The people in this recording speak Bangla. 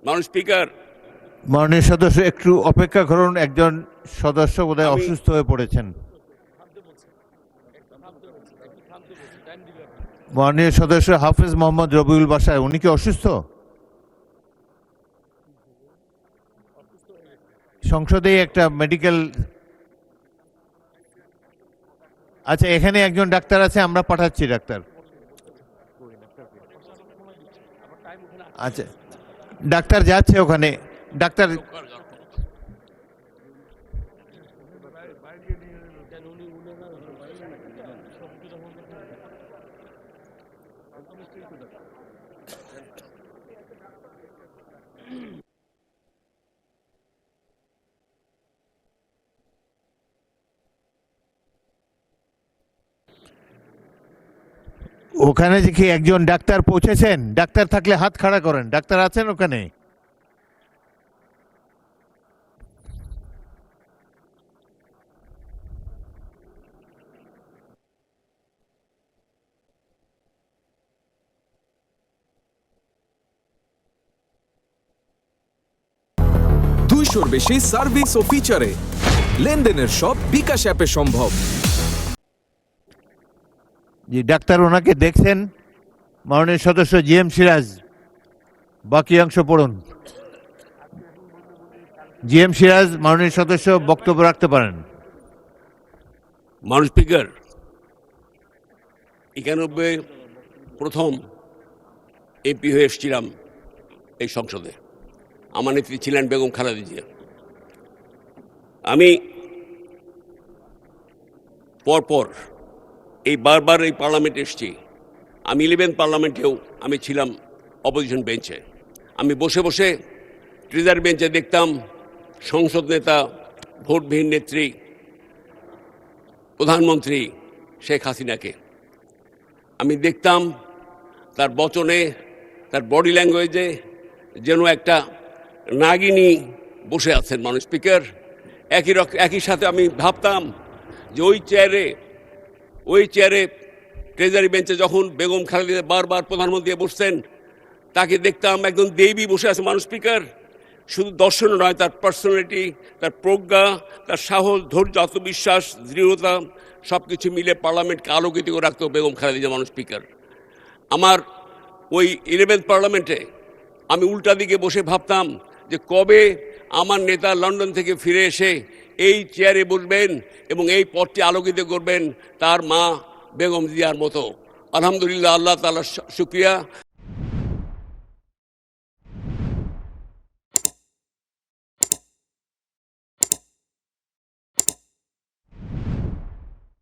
মাননীয় স্পিকার, মাননীয় সদস্য একটু অপেক্ষা করুন, একজন সদস্য বোধহয় অসুস্থ হয়ে পড়েছেন। মাননীয় সদস্য হাফেজ মোহাম্মদ রবিউল বাসায়, উনি কি অসুস্থ? সংসদেই একটা মেডিকেল, আচ্ছা এখানে একজন ডাক্তার আছে, আমরা পাঠাচ্ছি ডাক্তার। আচ্ছা ডাক্তার যাচ্ছে ওখানে। ডাক্তার ওখানে যে কি একজন ডাক্তার পৌঁছেছেন? ডাক্তার থাকলে হাত খাড়া করেন। ডাক্তার আছেন ওখানে? দুইশোর বেশি সার্ভিস ও ফিচারে লেনদেনের সব বিকাশ অ্যাপে সম্ভব। জি ডাক্তার ওনাকে দেখছেন। মাননীয় সদস্য জিএম সিরাজ, বাকি অংশ পড়ুন। জিএম সিরাজ, মাননীয় সদস্য বক্তব্য রাখতে পারেন। মাননীয় স্পিকার, 91 প্রথম এমপি হয়ে এসেছিলাম এই সংসদে। আমার নেত্রী ছিলেন বেগম খালেদা জিয়া। আমি পরপর এই বারবার এই পার্লামেন্টে এসেছি। আমি 11 পার্লামেন্টেও আমি ছিলাম অপোজিশন বেঞ্চে। আমি বসে বসে ট্রেজারি বেঞ্চে দেখতাম সংসদ নেতা, ভোটবিহীন নেত্রী, প্রধানমন্ত্রী শেখ হাসিনাকে। আমি দেখতাম তার বচনে, তার বডি ল্যাঙ্গুয়েজে যেন একটা নাগিনী বসে আছেন। মাননীয় স্পিকার, একই সাথে আমি ভাবতাম যে ওই চেয়ারে ট্রেজারি বেঞ্চে যখন বেগম খালেদা বারবার প্রধানমন্ত্রী বসছেন, তাকে দেখতাম একজন দেবী বসে আছে। মাননীয় স্পিকার, শুধু দর্শন নয়, তার পার্সোনালিটি, তার প্রজ্ঞা, তার সাহস, ধৈর্য, আত্মবিশ্বাস, দৃঢ়তা সব কিছু মিলে পার্লামেন্টকে আলোকিত করে রাখতো বেগম খালেদা জিয়া। মাননীয় স্পিকার, আমার ওই 11 পার্লামেন্টে আমি উল্টা দিকে বসে ভাবতাম যে কবে আমার নেতা লন্ডন থেকে ফিরে এসে এই চেয়ারে বসবেন এবং এই পথটি আলোকিত করবেন তার মা বেগম জিয়ার মতো। আলহামদুলিল্লাহ, আল্লাহ তাআলার শুকরিয়া।